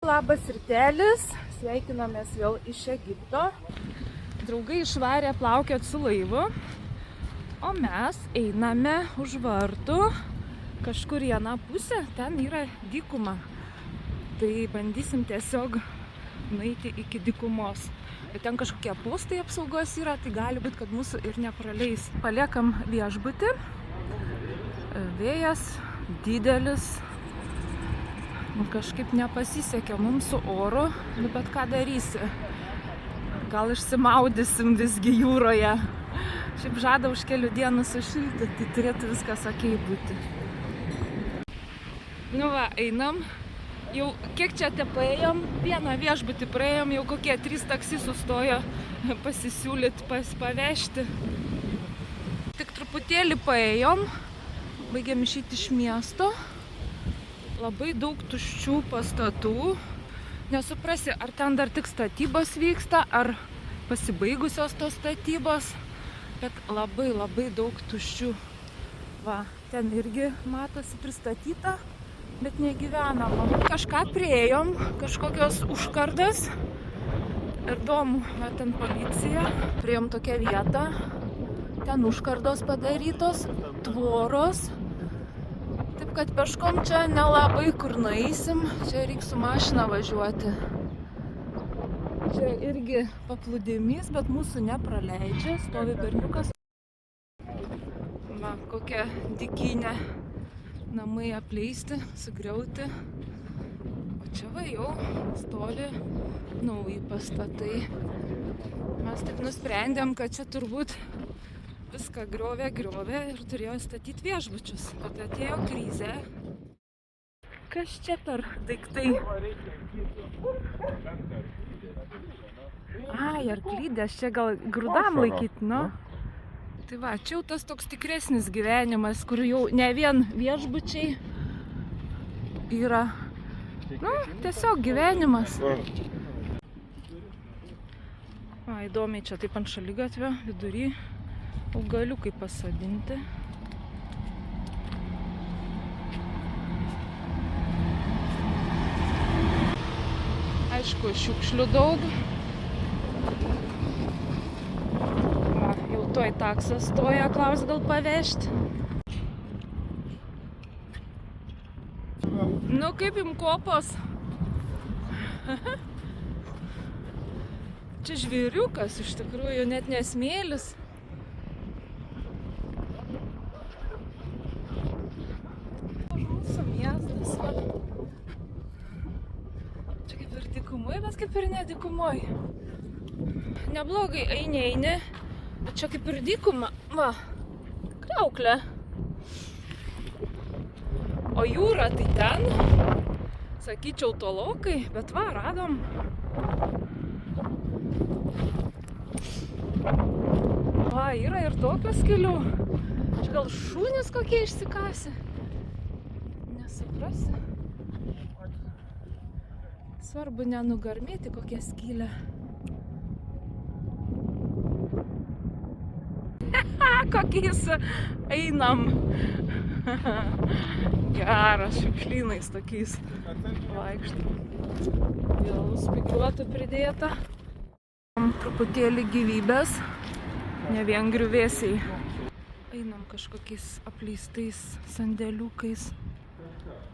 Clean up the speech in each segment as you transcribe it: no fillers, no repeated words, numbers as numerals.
labas rytelis, sveikinamės vėl iš Egipto. Draugai išvarė plaukiot su laivu, o mes einame už vartų, kažkur į aną pusę, ten yra dykuma. Tai bandysim tiesiog nueiti iki dykumos. Bet ten kažkokie postai apsaugos yra, tai gali būti, kad mūsų ir nepraleis. Paliekam viešbutį, vėjas didelis. Kažkaip nepasisekė mums su oru, bet ką darysi? Gal išsimaudysim visgi jūroje. Šiaip žada už kelių dienų sušilti, tai turėtų viskas okei būti. Nu va, einam. Jau kiek čia te paėjom, vieną viešbutį praėjom, jau kokie 3 taksi sustojo pasisiūlyt, pavežti. Tik truputėlį paėjom, baigėm išeiti iš miesto. Labai daug tuščių pastatų. Nesuprasi, ar ten dar tik statybos vyksta, ar pasibaigusios tos statybos. Bet labai daug tuščių. Va, ten irgi matosi pristatyta, bet negyvenama. Kažką priėjom, kažkokios užkardas. Ir įdomu, va, ten policija. Priėjom tokią vietą. Ten užkardos padarytos, tvoros. Taip, kad peškom čia nelabai kur nueisim. Čia reikia su mašina važiuoti. Čia irgi paplūdimys, bet mūsų nepraleidžia. Stovi berniukas. Va, kokia dykynė. Namai apleisti, sugriauti. O čia va jau stovi nauji pastatai. Mes taip nusprendėm, kad čia turbūt viską griovė ir turėjo statyti viešbučius. Bet atėjo krizė. Kas čia per daiktai? Ai, arklydės, čia gal grūdam laikyti, nu? Tai va, čia jau tas toks tikresnis gyvenimas, kur jau ne vien viešbučiai yra. Nu, tiesiog gyvenimas. Va, įdomiai čia taip ant šaligatvio, vidury. Augaliukai pasodinti. Aišku, šiukšlių daug. Va, jau tuoj taksas stoja, klaus gal pavežti. Nu, kaip jum kopos? Čia žvėriukas, iš tikrųjų, net nesmėlis. Miestas, va. Čia kaip ir dykumoj, bet kaip ir ne dykumoj. Neblogai eini, bet čia kaip ir dykuma. Va, kriauklė. O jūra tai ten, sakyčiau, tolokai, bet va, radom. Va, yra ir tokios kelių. Čia gal šunys kokie išsikasi. Nesuprasi. Svarbu nenugarmėti kokią skylę. Kokiais einam. Geras, šiukšlynais tokiais vaikštam. Vėl spygliuotų pridėta. Truputėlį gyvybės, ne vien griuvėsiai. Einam kažkokiais apleistais sandėliukais.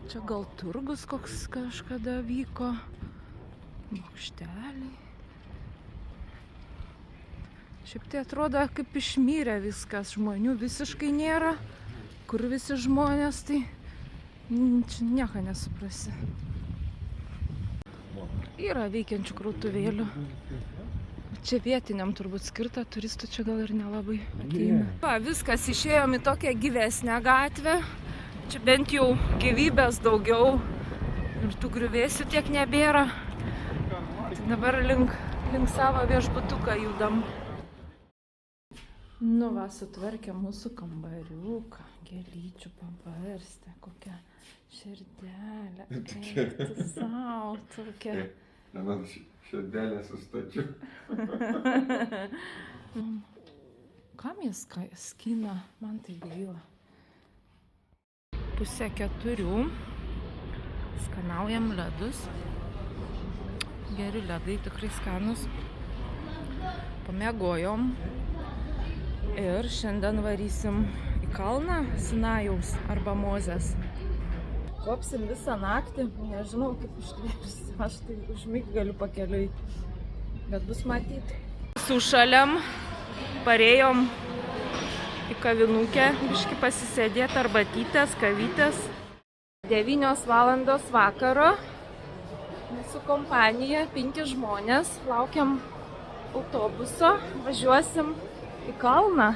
Čia gal turgus koks kažkada vyko. Bokšteliai. Šiaip tai atrodo, kaip išmyrė viskas. Žmonių visiškai nėra. Kur visi žmonės, tai čia nieko nesuprasi. Yra veikiančių krautuvėlių. Čia vietiniam turbūt skirta, turistų čia gal ir nelabai ateina. Va, viskas, išėjom į tokią gyvesnę gatvę. Čia bent jau gyvybės daugiau ir tų griuvėsių tiek nebėra. Tai dabar link savo viešbutuką judam. Nu va, sutvarkė mūsų kambariuką, gėlyčių pabarstė, kokią širdelę. Eik tu sau, tokia. Man širdelę sustačiu. Kam jis skina? Man tai gaila. 3:30. Skanaujam ledus. Geri ledai, tikrai skanus. Pamiegojom. Ir šiandien varysim į kalną Sinajaus arba Mozės. Kopsim visą naktį. Nežinau, kaip ištvėrsi. Aš tai užmigt galiu pakeliui. Bet bus matyti. Sušalėm. Parėjom į kavinukę. Biški pasisėdėti arbatytės, kavytės. 9 valandos vakaro. Mūsų kompanija, 5 žmonės, laukiam autobuso, važiuosim į kalną.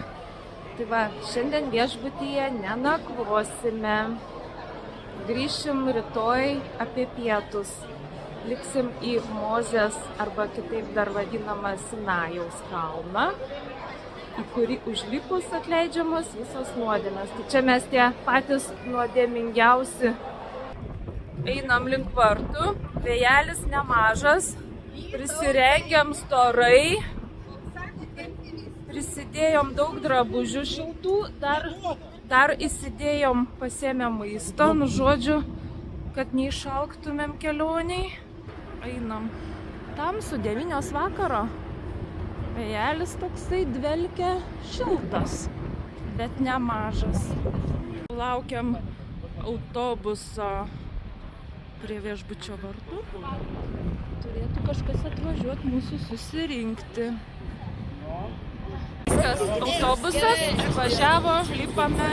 Tai va, šiandien viešbutyje nenakvosime. Grįšim rytoj apie pietus. Liksim į Mozės arba kitaip dar vadinamą Sinajaus kalną, į kurį užlipus atleidžiamos visos nuodėmės. Tai čia mes tie patys nuodėmingiausi. Einam link vartų, vėjelis nemažas, prisirengiam storai, prisidėjom daug drabužių šiltų, dar įsidėjom, pasėmėm maisto, nu žodžiu, kad neišalktumėm kelioniai. Einam. Tamsu 9 vakaro, vėjelis toksai dvelkia šiltas, bet nemažas. Laukiam autobuso prie viešbučio vartų. Turėtų kažkas atvažiuoti mūsų susirinkti. Viskas, autobusas važiavo, lipame.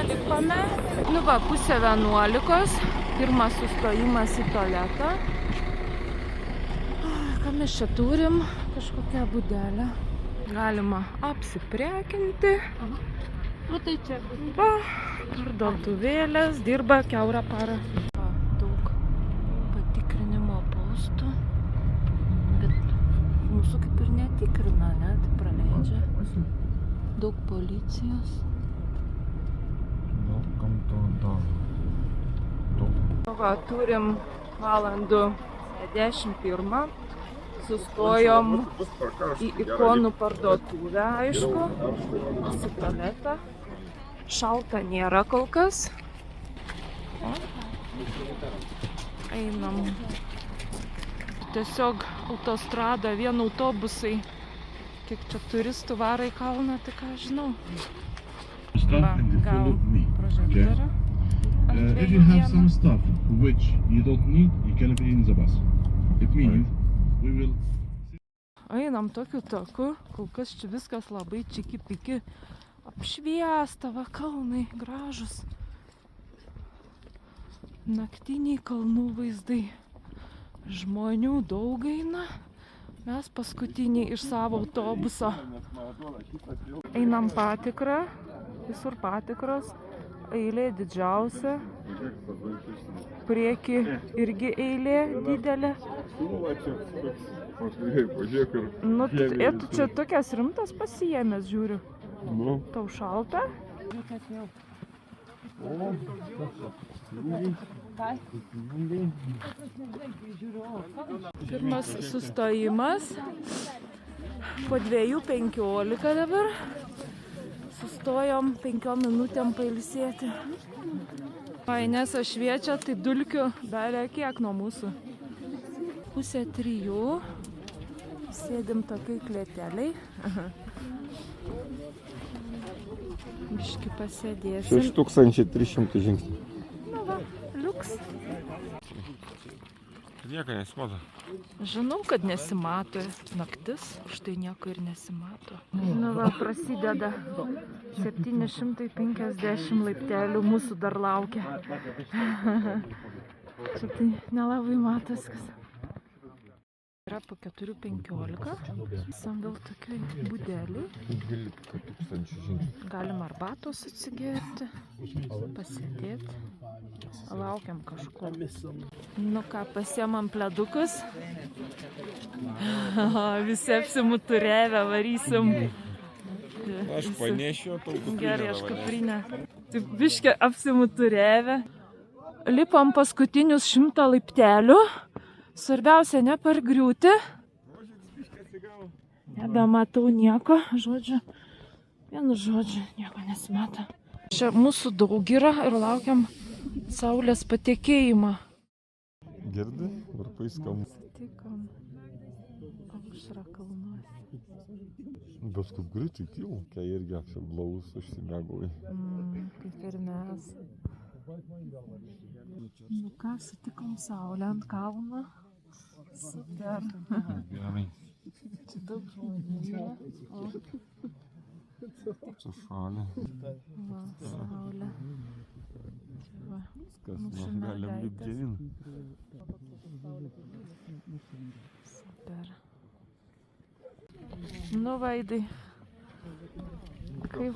Nu va, 10:30. Pirmas sustojimas į tualetą. Ką mes čia turim? Kažkokią būdelę. Galima apsiprekinti. Nu tai čia va, parduotuvėlės, dirba kiaurą parą. Mūsų kaip ir netikrina, ne? Tai praleidžia. Daug policijos. Va, turim valandų 11. Sustojom į ikonų parduotuvę, aišku. Į tualetą. Šalta nėra kol kas. Einam. Tiesiog autostrada, vien autobusai. Kiek čia turistų varo į kalną, tai ką žinau. Va, gal prožektorą. If you have some stuff which you don't need, you can put in the bus. It means we will... Einam tokiu taku, kol kas čia viskas labai čiki-piki. Apšviesta, va, kalnai gražus. Naktiniai kalnų vaizdai. Žmonių daug eina, mes paskutiniai iš savo autobuso. Einam patikrą, visur patikros, eilė didžiausia, prieki irgi eilė didelė. Nu, tu čia tokias rimtas pasiėmęs, žiūriu. Tau šalta? Pirmas sustojimas po 2:15 dabar. Sustojom 5 minutėm pailsėti. Inesa šviečia, tai dulkių darė kiek nuo mūsų. 2:30. Sėdim tokiai klėteliai. Biški pasėdėsim. 6300 žingsnių. Nu va, liuks. Nieko nesimato. Žinau, kad nesimato. Naktis, štai nieko ir nesimato. Nu va, prasideda 750 laiptelių, mūsų dar laukia. Čia tai nelabai matas kas. Yra po 4:15. Esam vėl tokiai būdelį. 12 000 žingsnių. Galim arbatos atsigerti, pasėdėti. Laukiam kažko. Nu ką, pasiemam pledukus. Visi apsimuturėvę, varysim. Aš panešiu tau kuprinę. Gerai, aš kuprinę. Taip biškė apsimuturėvę. Lipam paskutinius 100 laiptelių. Svarbiausia nepargriūti. Nebematau nieko, žodžiu. Vienu žodžiu, nieko nesimato. Čia mūsų daug yra ir laukiam saulės patekėjimą. Girdi? Varpai skamba. Tikom. Bet kaip greitai kyla, kai irgi apsiblaus, užsimegauji. Kaip ir mes. Nu ką, sutikom saulę ant kalno. Super. Gerai. Čia daug žmonių. Čia šalia. Va, saulė. Čia va. Viskas, Mūsų mes galim mergaitės. lipti žemyn. Super. Nu, Vaidai. Kaip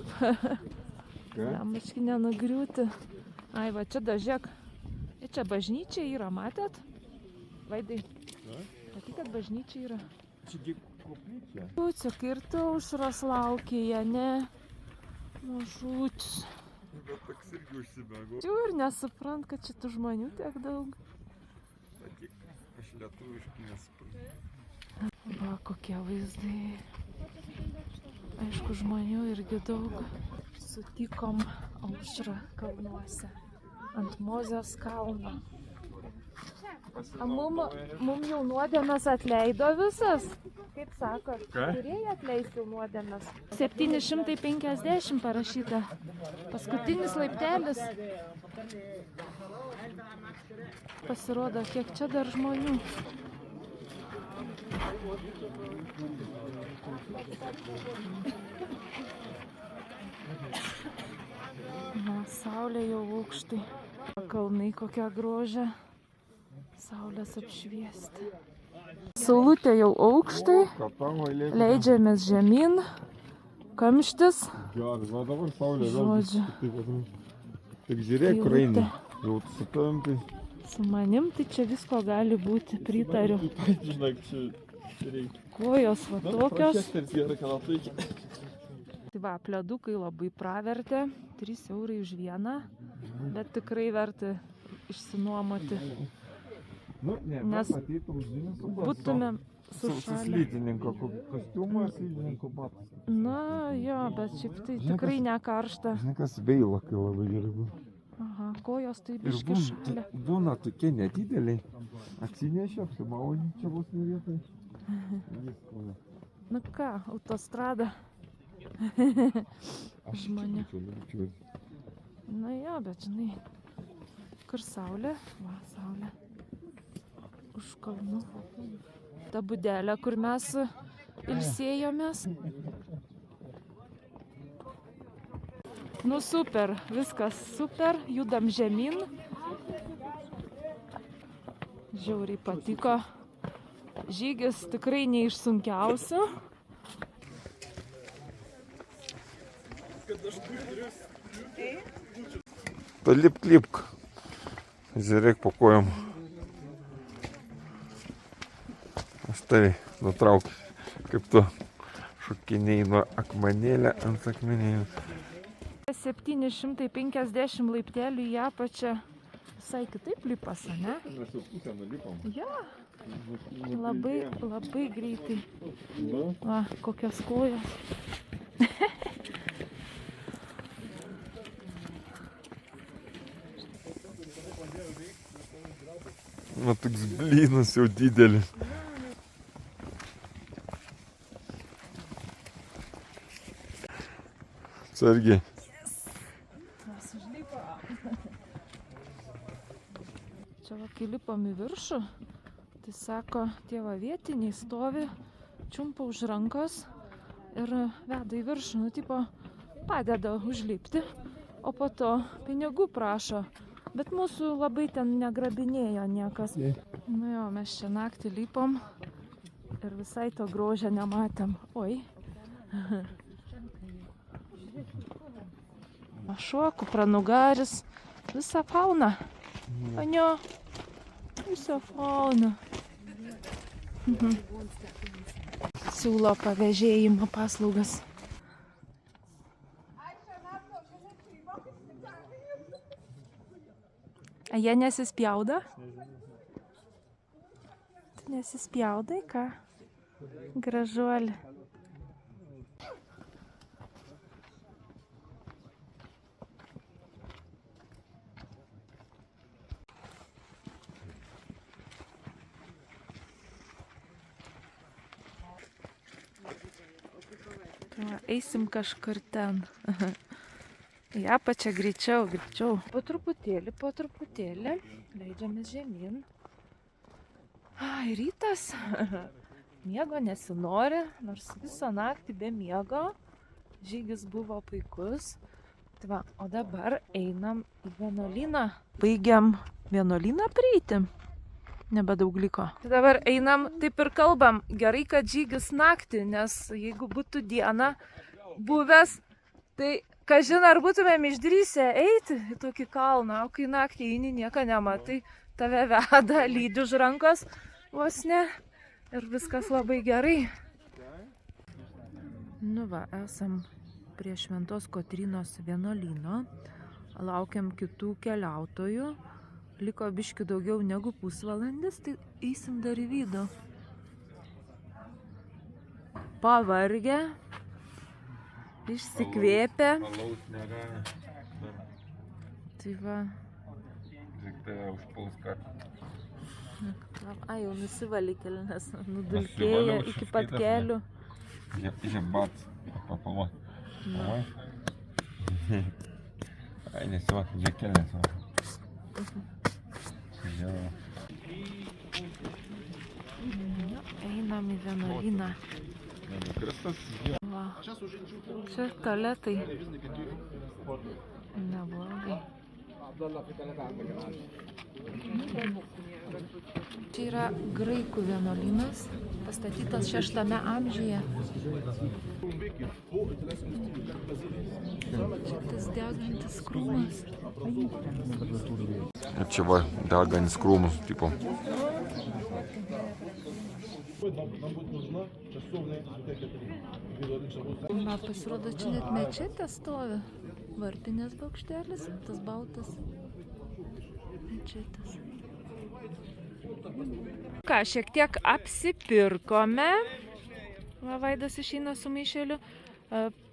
jamaški nenugriūti. Ai, va čia dažiek. Ir čia bažnyčia yra, matėt? Vaidai. Matai, kad bažnyčia yra. Čia koplyčia. Čia kirto užras laukia, ne? Mažutis. Bet toks irgi užsimegau. Čia ir nesuprant, kad čia tų žmonių tiek daug. Sakyk, aš lietuviškai nesuprantu. Va, kokie vaizdai. Aišku, žmonių irgi daug. Sutikom aušrą kalnuose. Ant Mozės kalno. A mum jau nuodėmes atleido visas? Kaip sakot? Ką? Turėjai atleisti nuodėmes? 750 parašyta. Paskutinis laiptelis. Pasirodo, kiek čia dar žmonių. Na, saulė jau aukštai. Kalnai kokia grožia. Saulės apšviesti. Saulutė jau aukštai. Leidžiamės žemyn. Kamštis. Gerai, va dabar saulė vėl. Žodžiu. Tik žiūrėk, kur eini. Jau su tavim tai. Su manim tai čia visko gali būti, pritariu. Žinok, čia reikia. Kojos va tokios. Gerai, kad atlaikė. Tai va, pledukai labai pravertė. 3 eurai už vieną. Bet tikrai verta išsinuomoti. Nu, ne, Nes ateitum žinių su būtumėm sušalę. slidininko kostiumą, slidininko batas. Na jo, bet šiaip tai tikrai nekaršta. Žinai, kas veila, kai labai gerai būna. Aha, kojos tai Ir biški šalia. būna tokie nedideliai. Atsinešė, apsimauni, čia bus nevietai. Na ką, autostrada. Aš Žmonė. čia. Na jo, bet žinai, kur saulė? Va, saulė. Už kalnų. Ta būdelė, kur mes ilsėjomės. Nu super, viskas super, judam žemyn. Žiauriai patiko. Žygis tikrai ne iš sunkiausių. Tai lipk. Žiūrėk po kojom. Aš tai nutrauk, kaip tu šokinėjai nuo akmenėlę ant akmenėlę. 750 laiptelių į apačią. Visai kitaip lipas, ne? Mes jau pusę nulipom. Jo, labai greitai. Na, Va, kokios kojos. na toks blynas jau didelis. Atsargiai. Čia va, kai lipam į viršų, tai sako, tie va vietiniai stovi, čiumpa už rankos ir veda į viršų, nu tipo padeda užlipti, o po to pinigų prašo. Bet mūsų labai ten negrabinėjo niekas. Nu jo, mes čia naktį lipom ir visai to grožio nematėm. Oi. Šuo, kupranugaris, visa fauna. Anio, visa fauna. Siūlo pavėžėjimo paslaugas. A jie nesispjauda? Tu nesispjaudai, ką? Gražuolė. Va, eisim kažkur ten. Į apačią greičiau. Po truputėlį leidžiamės žemyn. Ai, rytas. Miego nesinori, nors visą naktį be miego. Žygis buvo puikus. Tai va, o dabar einam į vienuolyną. Baigiam vienuolyną prieiti. Nebedaug liko. Tai dabar einam, taip ir kalbam. Gerai, kad žygis naktį, nes jeigu būtų diena buvęs, tai kažin ar būtumėm išdrįsę eiti į tokį kalną, o kai naktį eini, nieko nematai, tave veda, lydi už rankos vos ne ir viskas labai gerai. Nu va, esam prie Šventos Kotrynos vienuolyno, laukiam kitų keliautojų, liko biški daugiau negu pusvalandis, tai eisim dar į vidų. Pavargę, išsikvėpę. Alaus nėra. Tai va. Tik tai užpuls ką. Ai, jau nusivalė kelnes, nudulkėja iki pat kelių. Žebat, papalva. Ai, nesivat, dvi kelnes. Einam į vienuolyną. Va. Čia tualetai. Neblogai. Čia yra graikų vienuolynas, pastatytas 6 amžiuje. Čia tas degantis krūmas. Čia va, degantis krūmus, tipo. Va, pasirodo, čia net mečetė stovi. Varpinės bokštelis, tas baltas mečetės. Ką, šiek tiek apsipirkome. Va, Vaidas išeina su maišeliu.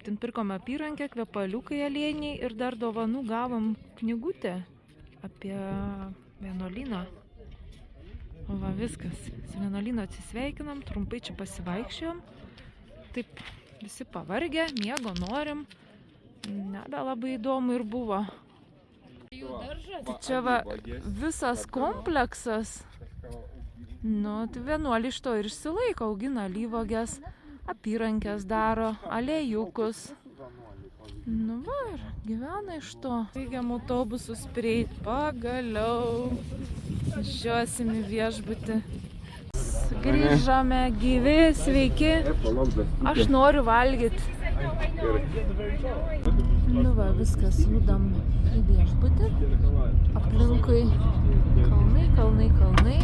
Ten pirkom apyrankę, kvepaliukai aliejiniai ir dar dovanų gavom knygutę apie vienuolyną. Va, viskas. Su vienuolynu atsisveikinam, trumpai čia pasivaikščiojom. Taip, visi pavargę, miego norim. Nebe labai įdomu ir buvo. Tai čia va, visas kompleksas. Nu, tai vienuoliai iš to ir išsilaiko, augina alyvuoges, apyrankes daro, aliejukus. Nu va, ir gyvena iš to. Baigiam autobusus prieit, pagaliau. Žiūrėsim į viešbutį. Grįžome gyvi, sveiki. Aš noriu valgyti. Nu va, viskas, judam į viešbutį. Aplinkui kalnai.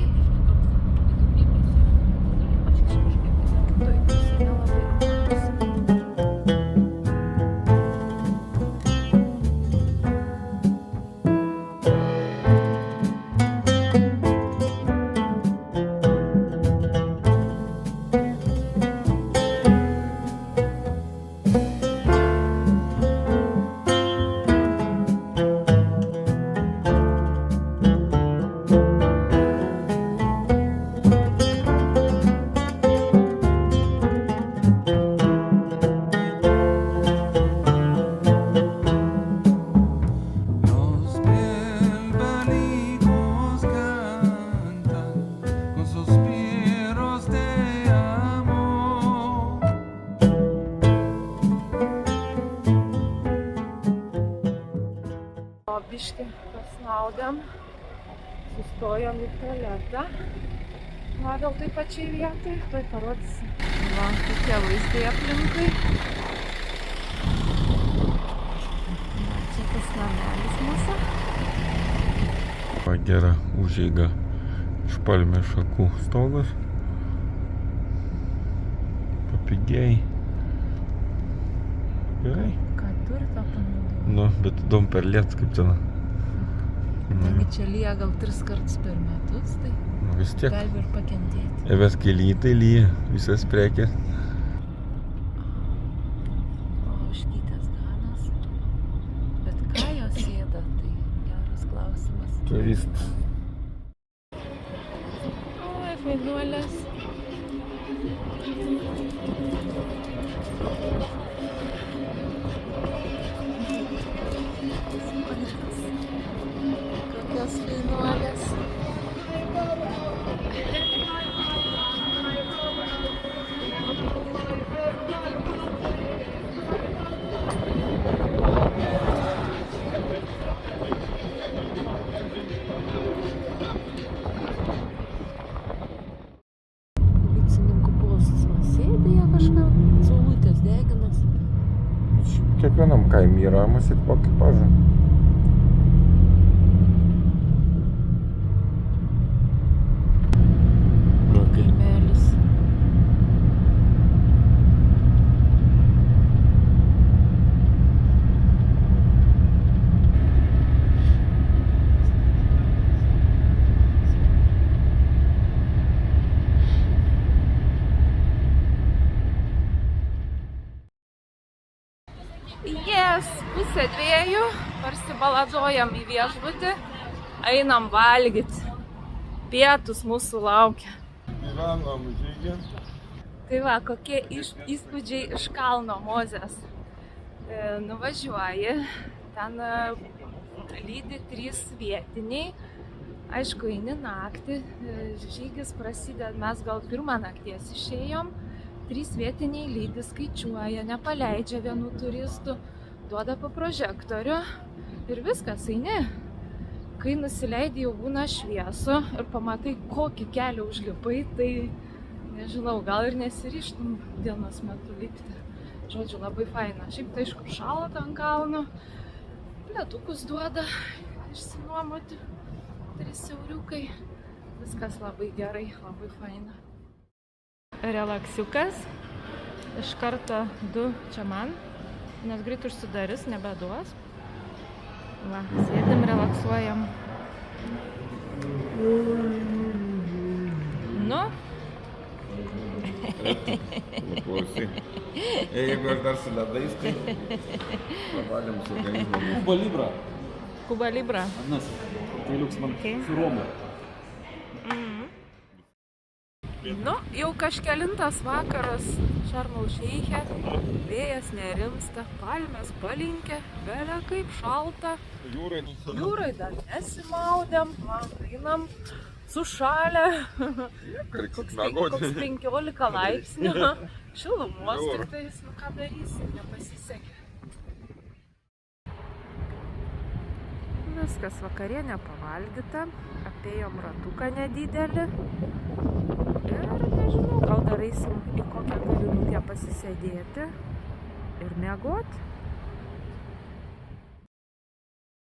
Biškį pasnaudėm, sustojom į tualetą. Va, vėl taip pačiai vietai, tuoj parodysim. Va, tokie vaizdai aplinkui. Va, čia tas namelis mūsų. Va, gera užeiga iš palmės šakų stogas. Papigiai. Gerai. Ką turi tą panaudoti? Nu, bet įdomu per lietus kaip ten. Kadangi čia lyja gal 3 kartus per metus, tai Nu, vis tiek. galime ir pakentėti. Eves kelytai lyja visas prekės. O ožkytės ganas. Bet ką jos ėda, tai geras klausimas. Turistas. Oi, fainuolės. kiekvienam kaime yra masyt po ekipažą. Kaimelis. Yes, 1:30, parsibaladojam į viešbutį, einam valgyti. Pietus mūsų laukia. Gyvenom žygį. Tai va, kokie įspūdžiai iš kalno Mozės. Nuvažiuoji, ten lydi 3 vietiniai. Aišku, eini naktį, žygis prasideda, mes gal 1 nakties išėjom. 3 vietiniai lydi, skaičiuoja, nepaleidžia vienų turistų, duoda po prožektorių ir viskas, eini. Kai nusileidi, jau būna šviesu ir pamatai, kokį kelią užlipai, tai nežinau, gal ir nesiryštum dienos metu lipti. Žodžiu, labai faina. Šiaip tai aišku šalta ant kalno, ledukus duoda išsinuomoti, 3 euriukai. Viskas labai gerai, labai faina. Relaksiukas. Iš karto 2 čia man, nes greit užsidarys, nebeduos. Va, sėdim, relaksuojam. Nu. Klausai. Jeigu aš dar su ledais, tai pavalėm su organizmu. Kuba Libra. Kuba Libra. Anas, tai liuks man su Romu. Nu, jau kažkelintas vakaras Šarm el Šeiche, vėjas nerimsta, palmės palinkę, belia kaip šalta. Jūrai dar nesimaudėm, einam sušalę, koks 15 laipsnių, šilumos tik tais, nu ką darysi, nepasisekė. Viskas, vakarienė pavalgyta, apėjom ratuką nedidelį ir nežinau, gal dar eisim į kokią kavinukę pasisėdėti ir miegoti.